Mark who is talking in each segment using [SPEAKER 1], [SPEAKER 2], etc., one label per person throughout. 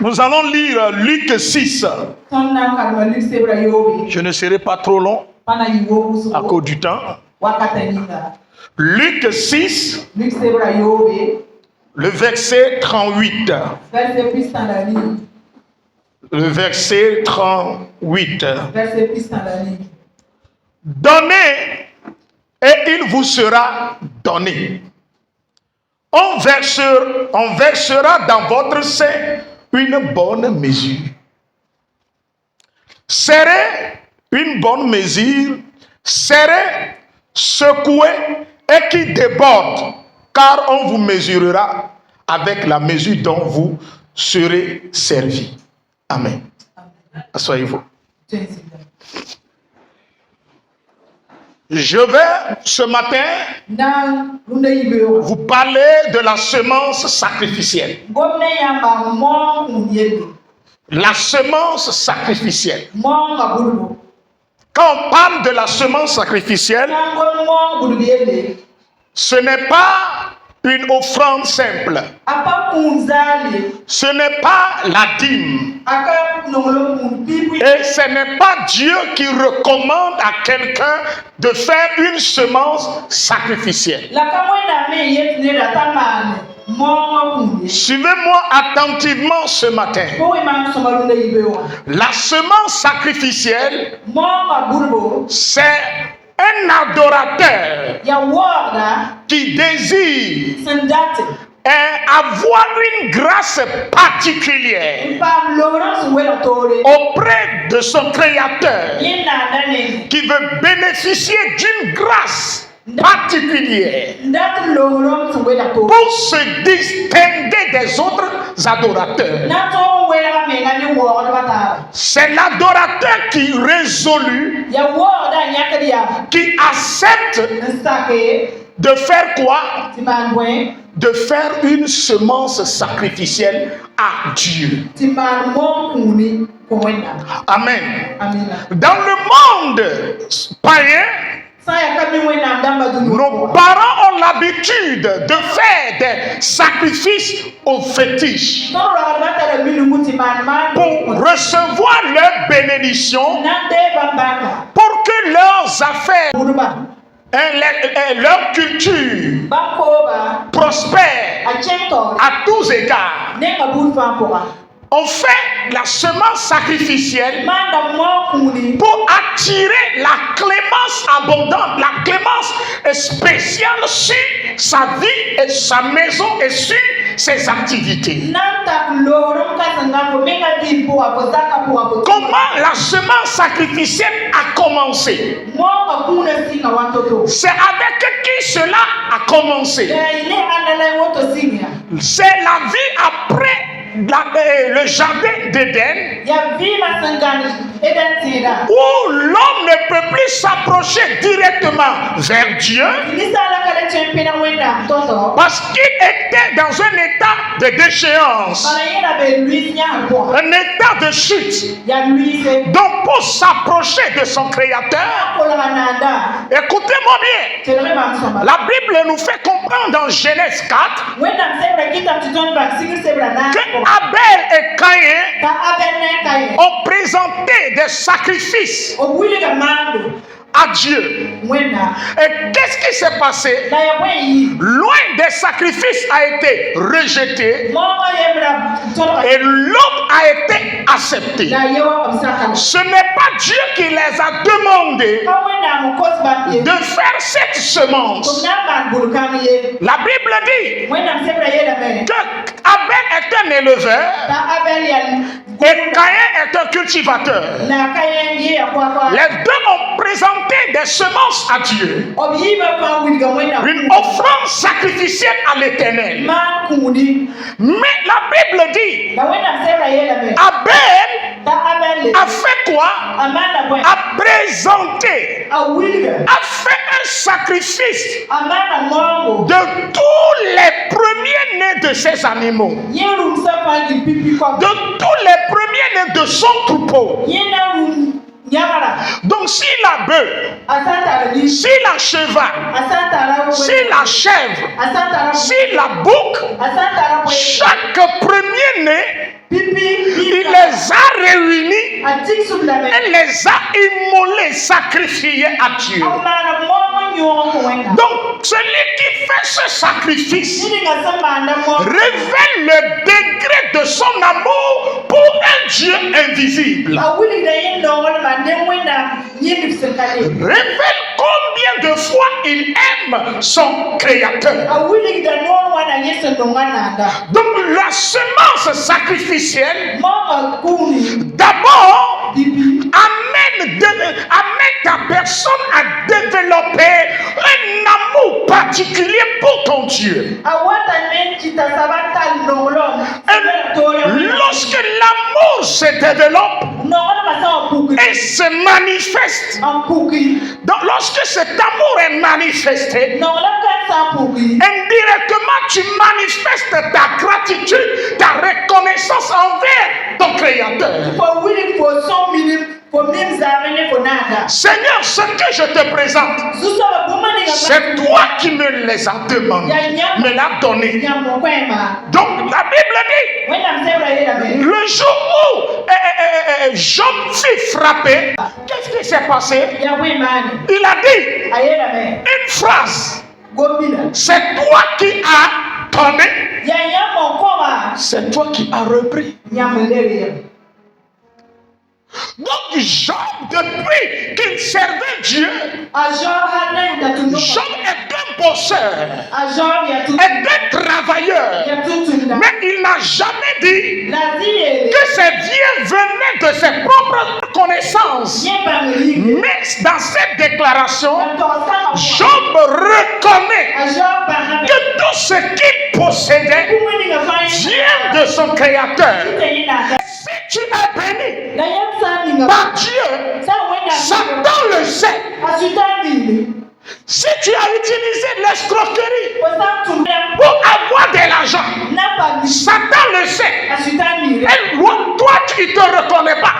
[SPEAKER 1] Nous allons lire Luc 6. Je ne serai pas trop long à cause du temps. Luc 6, le verset 38. Le verset 38. Donnez et il vous sera donné. On versera dans votre sein une bonne mesure. Serrez une bonne mesure, serrez, secouez et qui déborde, car on vous mesurera avec la mesure dont vous serez servi. Amen. Asseyez-vous. Je vais ce matin vous parler de la semence sacrificielle. La semence sacrificielle. Quand on parle de la semence sacrificielle, ce n'est pas une offrande simple. Ce n'est pas la dîme. Et ce n'est pas Dieu qui recommande à quelqu'un de faire une semence sacrificielle. Suivez-moi attentivement ce matin. La semence sacrificielle, c'est un adorateur qui désire avoir une grâce particulière auprès de son Créateur, qui veut bénéficier d'une grâce particulière pour se distinguer des autres adorateurs. C'est l'adorateur qui résolu, qui accepte de faire quoi? De faire une semence sacrificielle à Dieu. Amen. Dans le monde païen, nos parents ont l'habitude de faire des sacrifices aux fétiches pour recevoir leur bénédiction, pour que leurs affaires, leur culture prospère à tous égards. On fait la semence sacrificielle pour attirer la clémence abondante, la clémence spéciale sur sa vie et sa maison et sur ses activités. Comment la semence sacrificielle a commencé? C'est avec qui cela a commencé? C'est la vie après le jardin d'Éden, où l'homme ne peut plus s'approcher directement vers Dieu parce qu'il était dans un état de déchéance, un état de chute. Donc pour s'approcher de son Créateur, écoutez-moi bien, la Bible nous fait comprendre dans Genèse 4 que Abel et Caïn ont présenté des sacrifices à Dieu. Et qu'est-ce qui s'est passé? Loin des sacrifices a été rejeté et l'autre a été accepté. Ce n'est pas Dieu qui les a demandé de faire cette semence. La Bible dit que Abel est un éleveur et Caïn est un cultivateur. Les deux ont présenté des semences à Dieu, une offrande sacrificielle à l'Éternel. Mais la Bible dit Abel a fait quoi? A présenté, a fait un sacrifice de tous les premiers-nés de ses animaux, de tous les premiers-nés de son troupeau. Donc si la bœuf, si la cheval, si la chèvre, si la bouc, chaque premier-né réunis, elle les a immolés, sacrifiés à Dieu. Donc, celui qui fait ce sacrifice révèle le degré de son amour pour un Dieu invisible. Révèle combien de fois il aime son Créateur. Donc la semence sacrificielle d'abord amène ta personne à développer un amour particulier pour ton Dieu. Et lorsque l'amour se développe et se manifeste, donc lorsque cet amour est manifesté, indirectement tu manifestes ta gratitude, ta reconnaissance envers ton Créateur. Seigneur, ce que je te présente, c'est toi qui me les as demandés, me l'as donné. Donc la Bible dit, le jour où Job fut frappé, qu'est-ce qui s'est passé? Il a dit une phrase: c'est toi qui as donné, c'est toi qui as repris. Donc Job, depuis qu'il servait Dieu, Job est un bosseur, est un travailleur, mais il n'a jamais dit que ses biens venaient de ses propres connaissances. Mais dans cette déclaration, Job reconnaît que tout ce qu'il possédait vient de son Créateur. Si tu es béni par Dieu, Satan le sait. Si tu as utilisé l'escroquerie pour avoir de l'argent, Satan le sait. Et toi, tu ne te reconnais pas.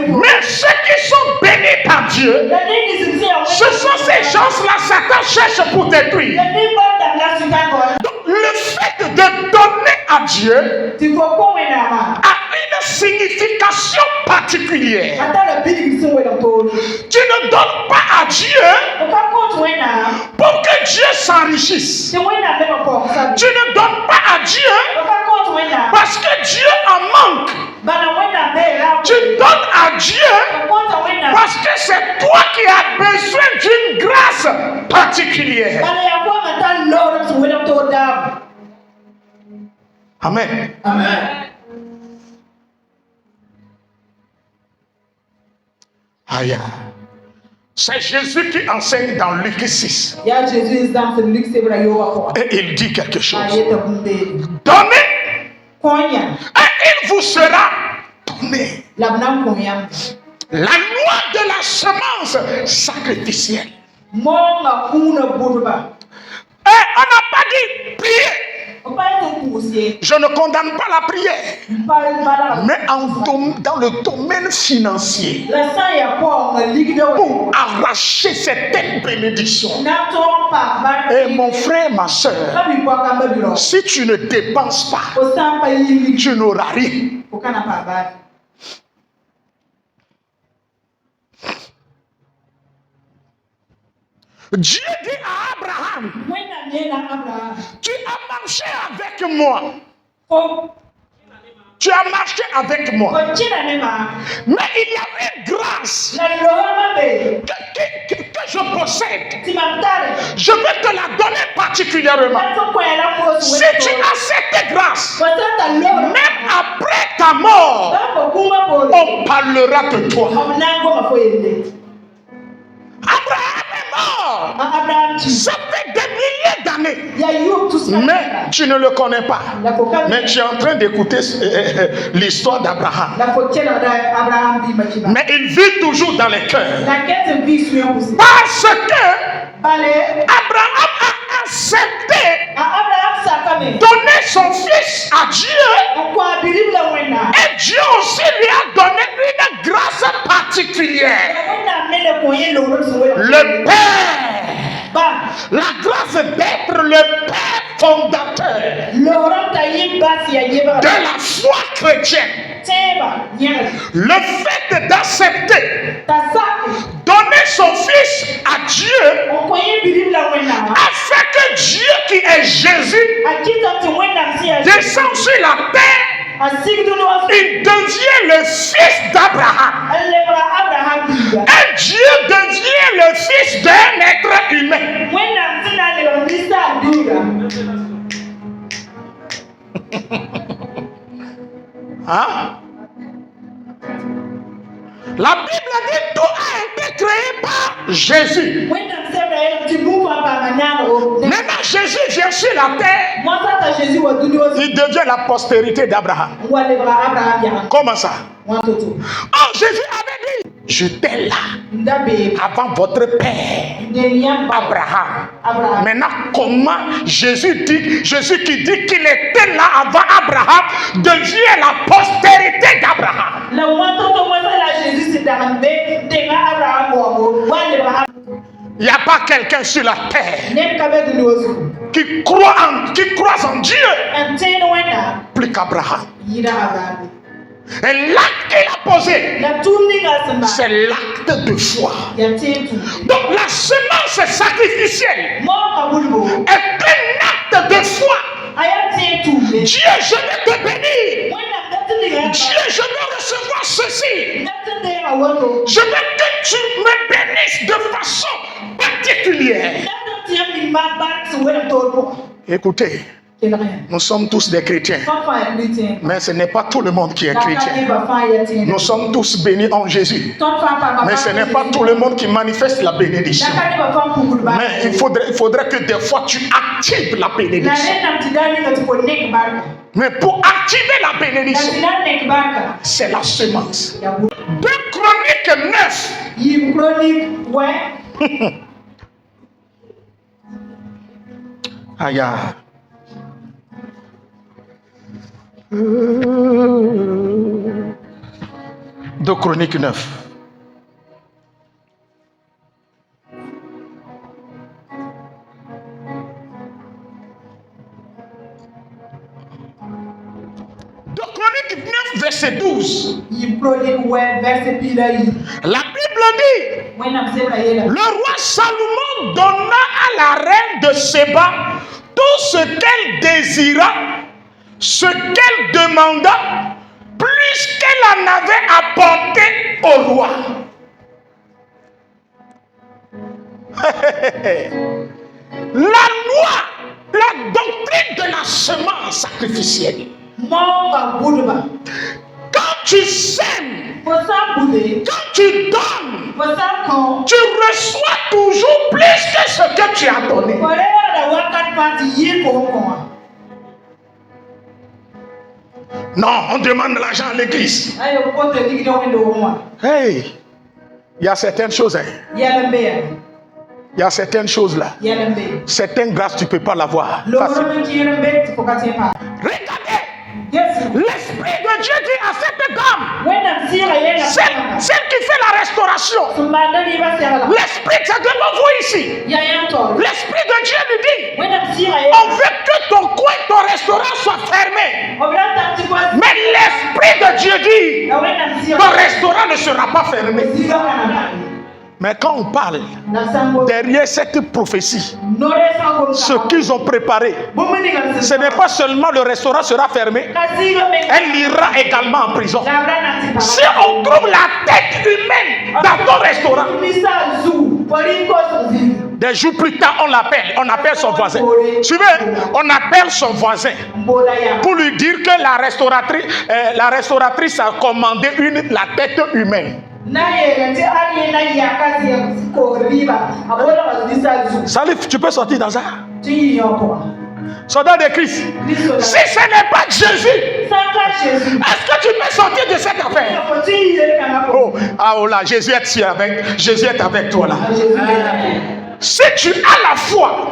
[SPEAKER 1] Mais ceux qui sont bénis par Dieu, ce sont ces gens-là, Satan cherche pour détruire. Donc, le fait de donner à Dieu a une signification particulière. Tu ne donnes pas à Dieu pour que Dieu s'enrichisse. Tu ne donnes pas à Dieu parce que Dieu en manque. Tu donnes à Dieu parce que c'est toi qui as besoin d'une grâce particulière. Amen.
[SPEAKER 2] Amen.
[SPEAKER 1] Aïe. C'est Jésus qui enseigne dans Luc 6. Et il dit quelque chose. Donnez et il vous sera donné. La loi de la semence sacrificielle. Et on n'a pas dit prier. Je ne condamne pas la prière, mais dans le domaine financier, pour arracher certaines bénédictions. Et mon frère, ma soeur, si tu ne dépenses pas, tu n'auras rien. Dieu dit à Abraham, tu as marché avec moi. Tu as marché avec moi. Mais il y a une grâce que je possède. Je vais te la donner particulièrement. Si tu as cette grâce, même après ta mort, on parlera de toi. Abraham est mort. Ça fait des milliers d'années. Mais tu ne le connais pas. Mais tu es en train d'écouter l'histoire d'Abraham. Mais il vit toujours dans les cœurs. Parce que Abraham a accepté donner son fils à Dieu. Et Dieu aussi lui a donné une grâce particulière. Le Père, la grâce d'être le Père fondateur de la foi chrétienne. Le fait d'accepter, donner son fils à Dieu, afin que Dieu qui est Jésus descend sur la terre, il devient le fils d'Abraham. Et Dieu devient le fils d'un être humain. Hein? La Bible dit tout a été créé par Jésus. Maintenant Jésus vient sur la terre. Il devient la postérité d'Abraham. Comment ça? Oh, Jésus avait dit, j'étais là avant votre père Abraham. Maintenant comment Jésus qui dit qu'il était là avant Abraham devient la postérité d'Abraham? Il n'y a pas quelqu'un sur la terre qui croit en Dieu plus qu'Abraham. Et l'acte qu'il a posé, c'est l'acte de foi. Donc la semence sacrificielle est un acte de foi. Dieu, je vais te bénir. Dieu, je veux recevoir ceci. Je veux que tu me bénisses de façon particulière. Écoutez, nous sommes tous des chrétiens, mais ce n'est pas tout le monde qui est chrétien. Nous sommes tous bénis en Jésus, mais ce n'est pas tout le monde qui manifeste la bénédiction. Mais il faudrait que des fois tu actives la bénédiction. Mais pour activer la bénédiction, c'est la semence. 2 Chroniques 9. Aïe. 2 Chroniques 9. Chroniques 9, verset 12. La Bible dit, le roi Salomon donna à la reine de Séba tout ce qu'elle désira, ce qu'elle demanda, plus qu'elle en avait apporté au roi. La loi, la doctrine de la semence sacrificielle. Quand tu sèmes, quand tu donnes, tu reçois toujours plus que ce que tu as donné. Non, on demande l'argent à l'église. Hey, il y a certaines choses. Il y a certaines choses là. Certaines grâces, tu ne peux pas l'avoir. Regardez. L'Esprit de Dieu dit à cette dame, celle qui fait la restauration, l'Esprit, c'est devant vous ici. L'Esprit de Dieu lui dit, on veut que ton coin, ton restaurant soit fermé. Mais l'Esprit de Dieu dit, ton restaurant ne sera pas fermé. Mais quand on parle derrière cette prophétie, ce qu'ils ont préparé, ce n'est pas seulement le restaurant sera fermé, elle ira également en prison. Si on trouve la tête humaine dans ton restaurant, des jours plus tard, on appelle son voisin. Suivez, on appelle son voisin pour lui dire que la restauratrice a commandé la tête humaine. Salif, tu peux sortir dans ça? Soldat de Christ. Si ce n'est pas Jésus, est-ce que tu peux sortir de cette affaire? Oh là, Jésus est avec toi là. Si tu as la foi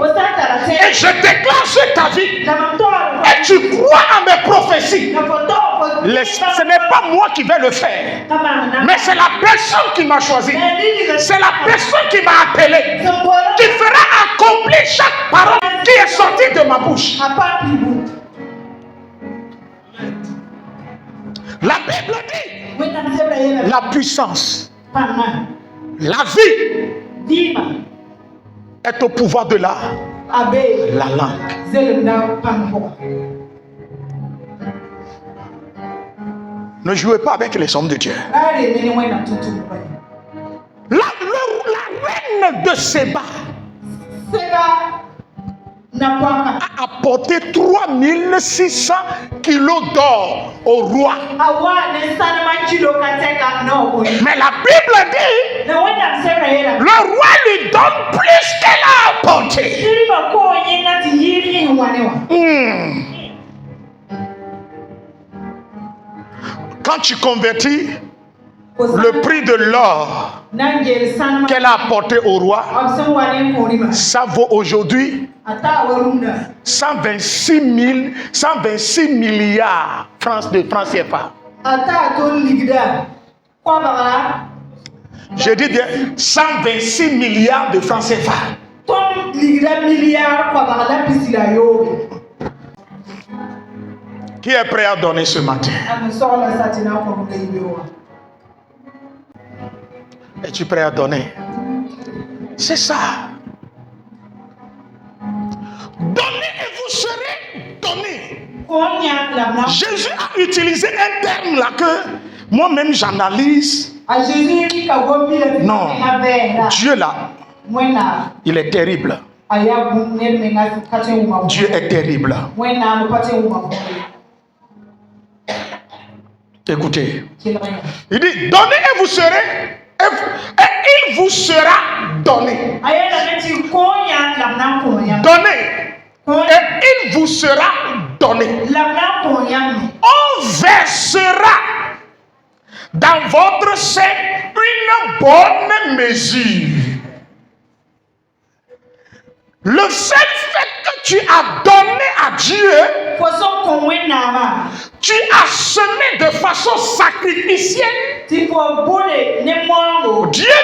[SPEAKER 1] et je déclare sur ta vie et tu crois à mes prophéties, ce n'est pas moi qui vais le faire, mais c'est la personne qui m'a choisi, c'est la personne qui m'a appelé, qui fera accomplir chaque parole qui est sortie de ma bouche. La Bible dit, la puissance, la vie est au pouvoir de la langue. Ne jouez pas avec les hommes de Dieu. La reine de Séba a apporté 3600 kilos d'or au roi. Mais la Bible dit, le roi lui donne plus qu'elle a apporté. Quand tu convertis le prix de l'or qu'elle a apporté au roi, ça vaut aujourd'hui 126 milliards de francs CFA. Je dis bien 126 milliards de francs CFA. Qui est prêt à donner ce matin? Es-tu prêt à donner? C'est ça. Donnez et vous serez donné. Jésus a utilisé un terme là que moi-même j'analyse. Non, Dieu là, il est terrible. Dieu est terrible. Écoutez, il dit donnez et vous serez, et il vous sera donné. Donnez et il vous sera donné. On versera dans votre sein une bonne mesure. Le seul fait que tu as donné à Dieu, tu as semé de façon sacrificielle. Dieu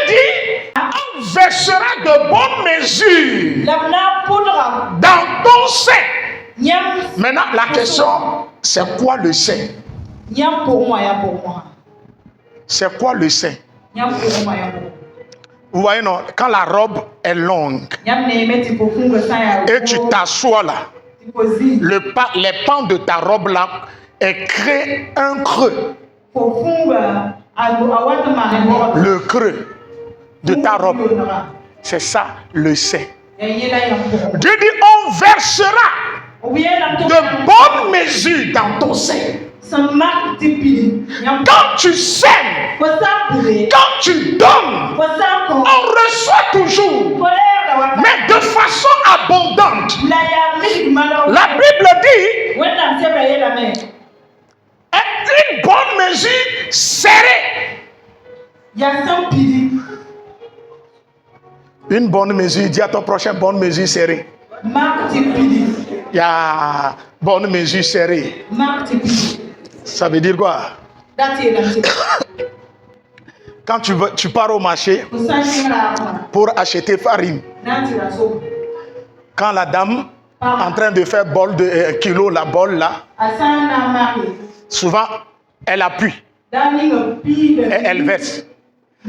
[SPEAKER 1] dit, on versera de bonnes mesures dans ton sein. Maintenant, la question, c'est quoi le sein? C'est quoi le sein? Vous voyez, non, quand la robe est longue et tu t'assois là, les pans de ta robe là créent un creux. Le creux de ta robe, c'est ça le sein. Dieu dit, on versera de bonnes mesures dans ton sein. Quand tu sèmes, quand tu donnes, on reçoit toujours, mais de façon abondante. La Bible dit, une bonne mesure serrée. Une bonne mesure, dis à ton prochain, bonne mesure serrée. Il y a bonne mesure serrée. Ça veut dire quoi? Quand tu pars au marché pour acheter farine, quand la dame est en train de faire bol de kilo, la bol là, souvent elle appuie et elle verse.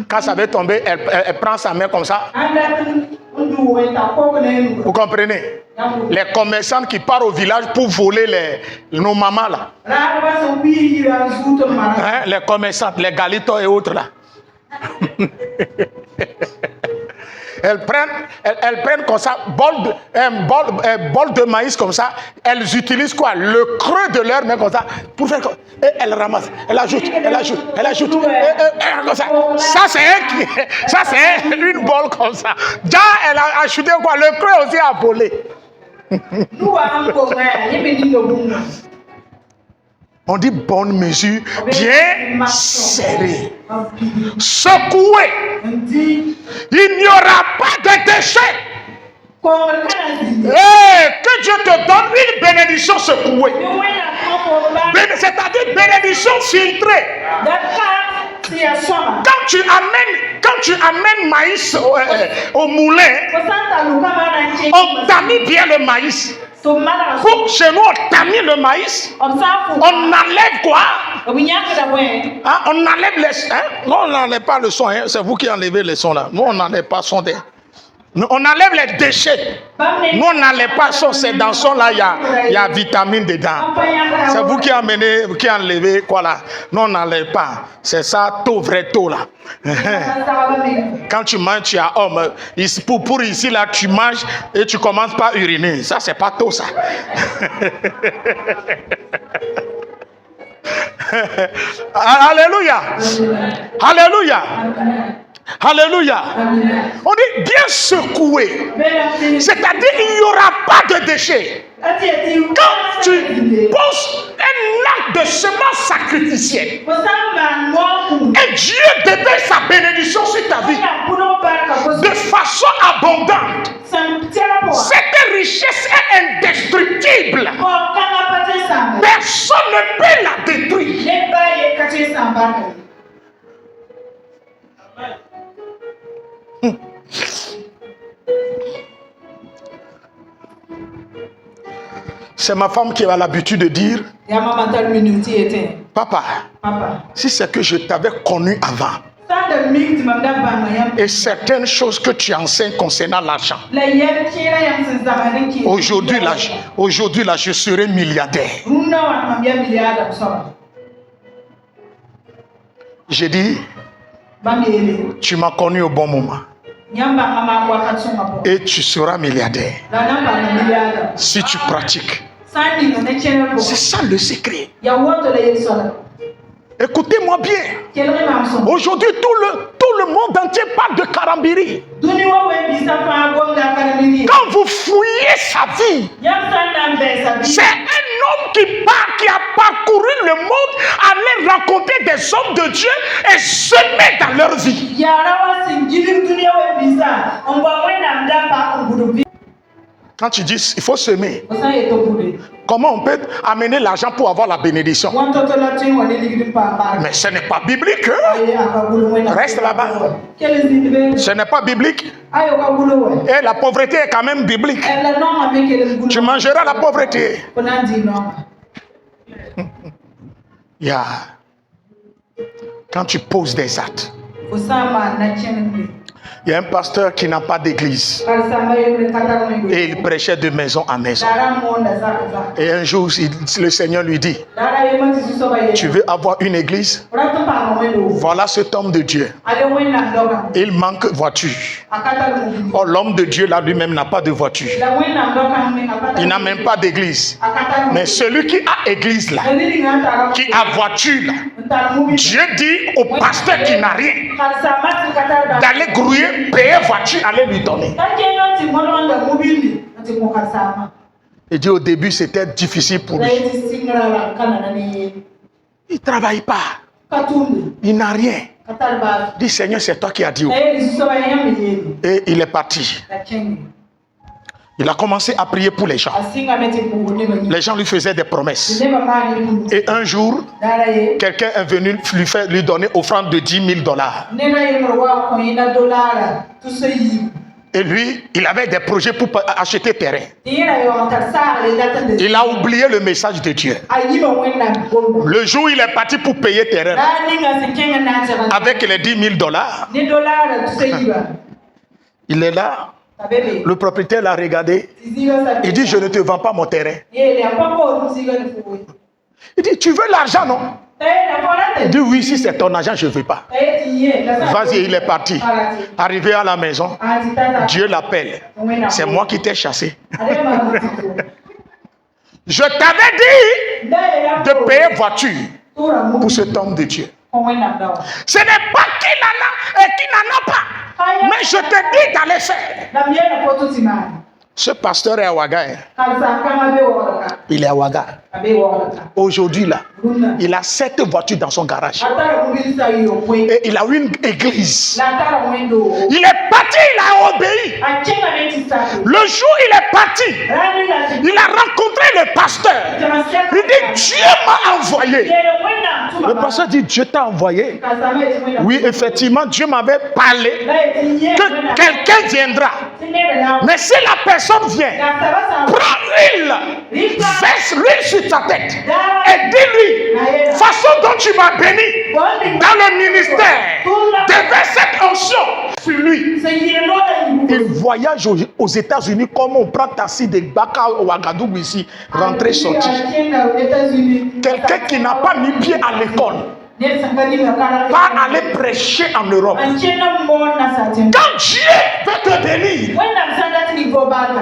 [SPEAKER 1] Quand ça va tomber, elle prend sa main comme ça. Vous comprenez? Les commerçants qui partent au village pour voler nos mamans là. Hein, les commerçants, les galitos et autres là. Elles prennent comme ça un bol de maïs comme ça. Elles utilisent quoi? Le creux de leur main comme ça pour faire. Et elles ramassent. Elles ajoutent. Comme ça. Ça c'est une bol comme ça. Déjà elle a ajouté quoi? Le creux aussi a volé. On dit bonne mesure, bien serrée, secouée. Il n'y aura pas de déchet. Que Dieu te donne une bénédiction secouée. C'est-à-dire bénédiction filtrée. Quand tu amènes maïs au moulin, on t'a mis bien le maïs. Pour chez nous, on tamise le maïs. On enlève quoi? On enlève les... Hein? Non, on n'enlève pas le son. Hein? C'est vous qui enlevez les sons là. Nous, on n'enlève pas son. On enlève les déchets. Nous, on n'enlève pas son. C'est dans son là, il y a vitamine dedans. C'est vous qui enlevez quoi là. Nous, on n'enlève pas. C'est ça, tout vrai, tout là. Quand tu manges, tu as homme. Pour ici là, tu manges et tu commences par uriner. Ça, c'est pas tout ça. Alléluia. Alléluia. Alléluia. On dit bien secoué. C'est-à-dire il n'y aura pas de déchets. Quand tu poses un acte de semence sacrificielle et Dieu déverse sa bénédiction sur ta vie de façon abondante, cette richesse est indestructible. Personne ne peut la détruire. C'est ma femme qui a l'habitude de dire, papa, si c'est que je t'avais connu avant, et certaines choses que tu enseignes concernant l'argent, aujourd'hui là, je serai milliardaire. J'ai dit, tu m'as connu au bon moment. Et tu seras milliardaire. Si tu pratiques. C'est ça le secret. Écoutez-moi bien. Aujourd'hui, tout le monde entier parle de Karambiri. Quand vous fouillez sa vie, c'est un homme qui a parcouru le monde, allé rencontrer des hommes de Dieu et semer dans leur vie. Quand tu dis il faut semer, comment on peut amener l'argent pour avoir la bénédiction? Mais ce n'est pas biblique. Reste là-bas. Ce n'est pas biblique. Et la pauvreté est quand même biblique. Tu mangeras la pauvreté. Yeah. Quand tu poses des actes. Il y a un pasteur qui n'a pas d'église. Et il prêchait de maison en maison. Et un jour, le Seigneur lui dit, tu veux avoir une église? Voilà cet homme de Dieu. Il manque voiture. Or, l'homme de Dieu là lui-même n'a pas de voiture. Il n'a même pas d'église. Mais celui qui a église là, qui a voiture là, Dieu dit au pasteur qui n'a rien d'aller grouiller, payer voiture, aller lui donner. Il dit au début c'était difficile pour lui. Il ne travaille pas. Il n'a rien. Il dit Seigneur, c'est toi qui as dit. Et il est parti. Il a commencé à prier pour les gens. Les gens lui faisaient des promesses. Et un jour, quelqu'un est venu lui donner offrande de $10,000. Et lui, il avait des projets pour acheter terrain. Il a oublié le message de Dieu. Le jour où il est parti pour payer terrain, avec les $10,000, il est là. Le propriétaire l'a regardé. Il dit, je ne te vends pas mon terrain. Il dit, tu veux l'argent, non? Il dit, oui, si c'est ton argent, je ne veux pas. Vas-y, il est parti. Arrivé à la maison, Dieu l'appelle. C'est moi qui t'ai chassé. Je t'avais dit de payer voiture pour cet homme de Dieu. Ce n'est pas qu'il en a et qu'il n'en a pas. Mais je te dis d'aller faire. Ce pasteur est à Ouaga. Il est à Ouaga. Aujourd'hui, là, il a 7 voitures dans son garage. Et il a une église. Il est parti, il a obéi. Le jour où il est parti, il a rencontré le pasteur. Il dit, Dieu m'a envoyé. Le pasteur dit, Dieu t'a envoyé. Oui, effectivement, Dieu m'avait parlé que quelqu'un viendra Mais si la personne vient, prends l'huile, verse l'huile sur ta tête et dis-lui, façon dont tu m'as béni dans le ministère, déverse cette onction sur lui. Il voyage aux États-Unis comme on prend taxi de Baka au Ouagadougou ici, rentrer, sortir. Quelqu'un qui n'a pas mis pied à l'école, pas aller prêcher en Europe. Quand Dieu veut te bénir,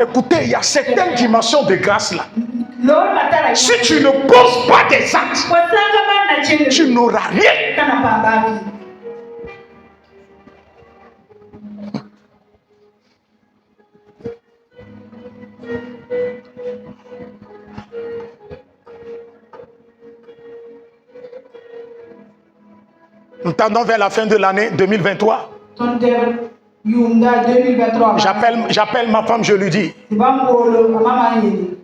[SPEAKER 1] écoutez, il y a certaines dimensions de grâce là. Si tu ne poses pas des actes, tu n'auras rien. Nous tendons vers la fin de l'année 2023. J'appelle ma femme, je lui dis,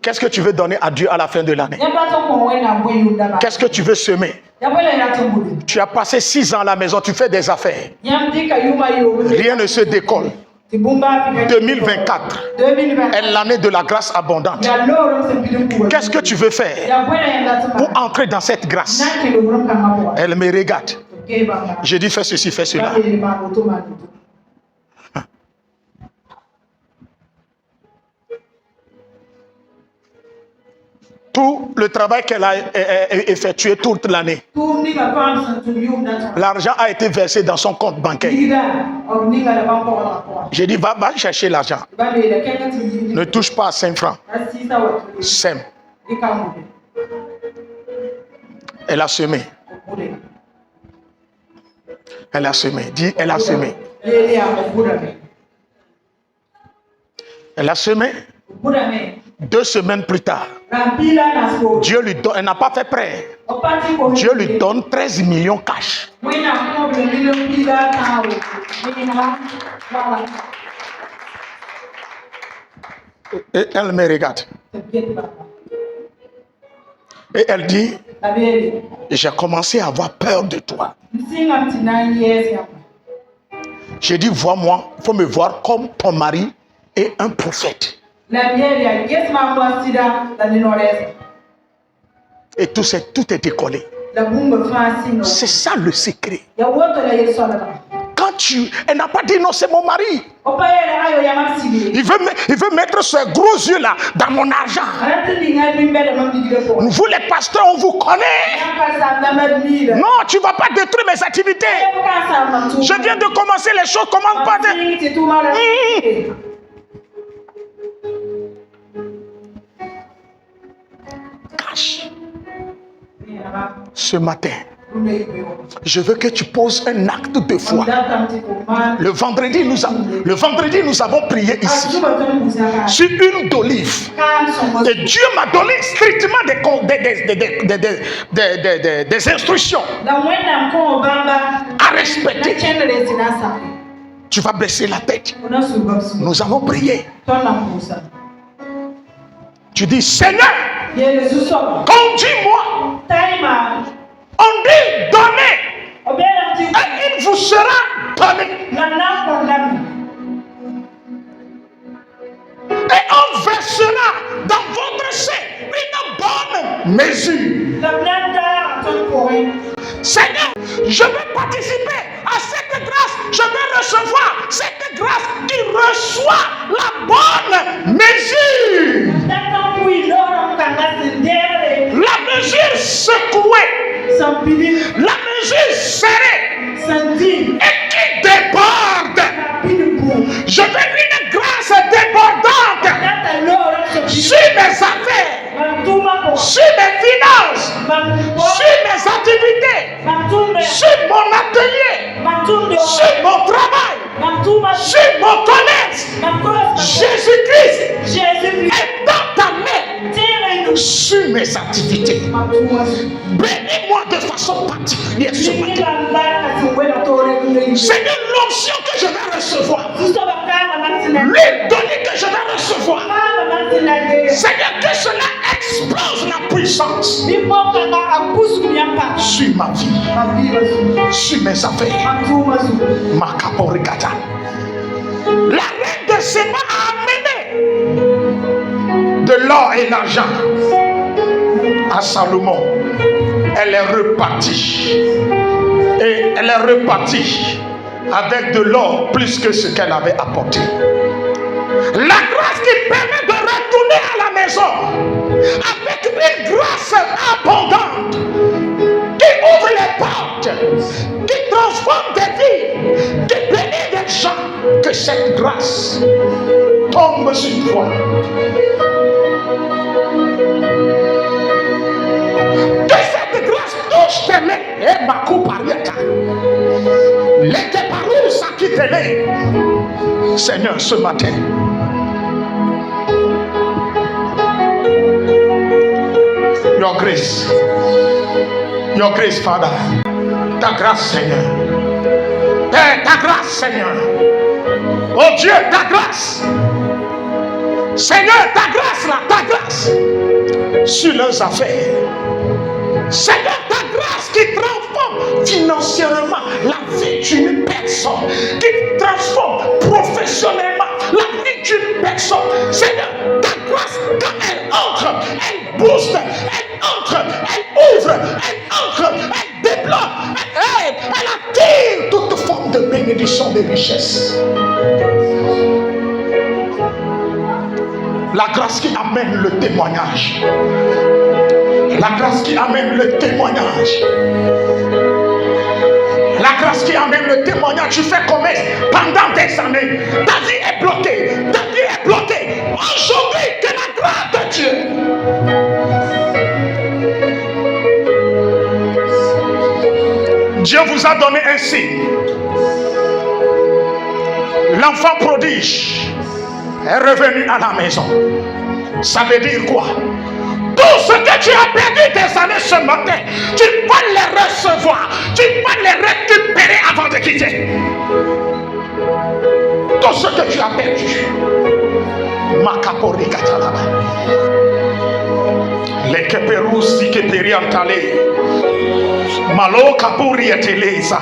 [SPEAKER 1] qu'est-ce que tu veux donner à Dieu à la fin de l'année? Qu'est-ce que tu veux semer? Tu as passé 6 ans à la maison, tu fais des affaires. Rien ne se décolle. 2024 est l'année de la grâce abondante. Qu'est-ce que tu veux faire pour entrer dans cette grâce? Elle me regarde. Je dis fais ceci, fais cela. Tout le travail qu'elle a effectué toute l'année, l'argent a été versé dans son compte bancaire. J'ai dit va chercher l'argent. Ne touche pas à 5 francs. Sème. Elle a semé. Elle a semé. Dis, elle a semé. Elle a semé. 2 semaines plus tard, Dieu lui donne, elle n'a pas fait prêt. Dieu lui donne 13 millions cash. Et elle me regarde. Et elle dit, j'ai commencé à avoir peur de toi. J'ai dit, vois-moi, il faut me voir comme ton mari est un prophète. Et tout est décollé. C'est ça le secret. Quand elle n'a pas dit non, c'est mon mari. Il veut mettre ses gros yeux là dans mon argent. Vous les pasteurs, on vous connaît. Non, tu ne vas pas détruire mes activités. Je viens de commencer les choses, comment pas de... Ce matin, je veux que tu poses un acte de foi. Le vendredi, nous avons prié ici sur une d'olive. Et Dieu m'a donné strictement des instructions à respecter. Tu vas baisser la tête. Nous allons prier. Tu dis, Seigneur, conduis-moi. On dit donner, et il vous sera donné. Et on versera dans votre sein une bonne mesure. Seigneur, je vais participer à cette grâce. Je vais recevoir cette grâce qui reçoit la bonne mesure. La mesure secouée, la mesure serrée et qui déborde. Je veux une grâce débordante sur mes affaires, sur mes finances, sur mes activités, sur mon atelier, sur mon travail, sur mon commerce. Jésus-Christ est dans ta main sur mes activités. Bénis-moi de façon particulière ce matin. Seigneur, l'onction que je vais recevoir, l'huile d'olive que je vais recevoir, Seigneur, que cela explose la puissance sur ma vie, sur mes affaires. Makaporikata. La reine des s'est pas amené de l'or et l'argent à Salomon. Elle est repartie. Et elle est repartie avec de l'or plus que ce qu'elle avait apporté. La grâce qui permet de retourner à la maison avec une grâce abondante qui ouvre les portes, qui transforme des vies, qui bénit des gens, que cette grâce tombe sur toi. Que cette grâce touche tes mains. Et ma coupe arrière. Les parous s'acquitteraient. Seigneur, ce matin, your grace, Father, ta grâce, Seigneur, Père, ta grâce, Seigneur, oh Dieu, ta grâce, Seigneur, ta grâce là, ta grâce sur leurs affaires, Seigneur, ta grâce qui transforme financièrement la vie d'une personne, qui transforme professionnellement la vie d'une personne. Seigneur, ta grâce, quand elle entre, elle booste, elle entre, elle ouvre, elle entre, elle débloque, elle attire toute forme de bénédiction, de richesse. La grâce qui amène le témoignage. La grâce qui amène le témoignage. La grâce qui amène le témoignage. Tu fais commerce pendant des années. Ta vie est bloquée. Ta vie est bloquée. Aujourd'hui, que la grâce de Dieu. Dieu vous a donné un signe. L'enfant prodige est revenu à la maison. Ça veut dire quoi? Tout ce que tu as perdu des années ce matin, tu vas les recevoir, tu vas les récupérer avant de quitter. Tout ce que tu as perdu. Makapori katalaba. Les keperusi keperi antale. Malo kapuri eteleza.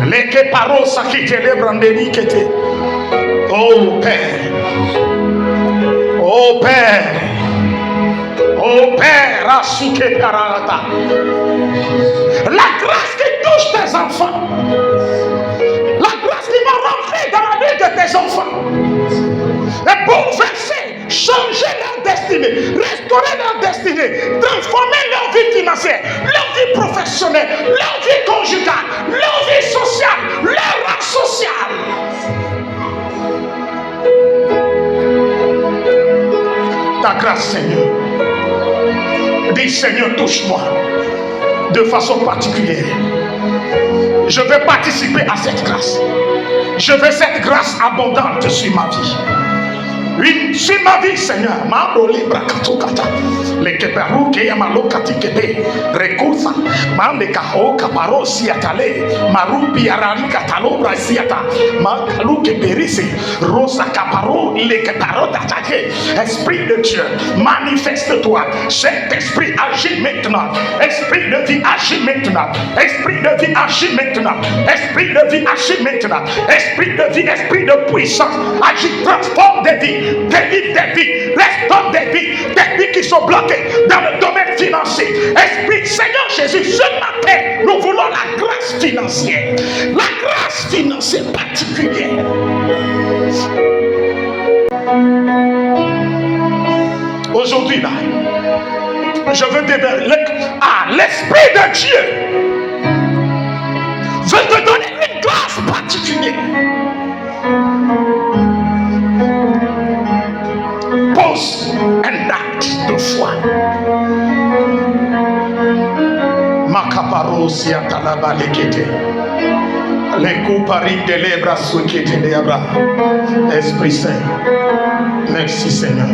[SPEAKER 1] Les keparosa qui te lebrandeni kete. Oh Père. Oh Père. Oh Père, Asuke Karata. La grâce qui touche tes enfants. La grâce qui va rentrer dans la vie de tes enfants. Et bouleverser, changer leur destinée, restaurer leur destinée, transformer leur vie financière, leur vie professionnelle, leur vie conjugale, leur vie sociale, leur rang social. Ta grâce, Seigneur. Dis, Seigneur, touche-moi de façon particulière. Je veux participer à cette grâce. Je veux cette grâce abondante sur ma vie. Oui, sur ma vie, Seigneur. Mando libra katukata. Le keperu ke yamalo katikepe. Rekusa. Mande kaho kaparo siatale. Marupi arari katalobra siata. Makalu keperisi. Rosa kaparo le keparo d'attaquer. Esprit de Dieu, manifeste-toi. Cet esprit agit maintenant. Esprit de vie agit maintenant. Esprit de vie agit maintenant. Esprit de vie agit maintenant. Esprit de vie, esprit de puissance agit, transforme des vies. Délivre des vies, restaure des vies qui sont bloquées dans le domaine financier. Esprit, Seigneur Jésus, ce matin, nous voulons la grâce financière. La grâce financière particulière. Aujourd'hui, là, je veux déverser. L'Esprit de Dieu veut te donner une grâce particulière. Pose un acte de foi. Makaparosia talaba lekete. Les couparis de l'ébra souquete de abra. Esprit Saint, merci Seigneur.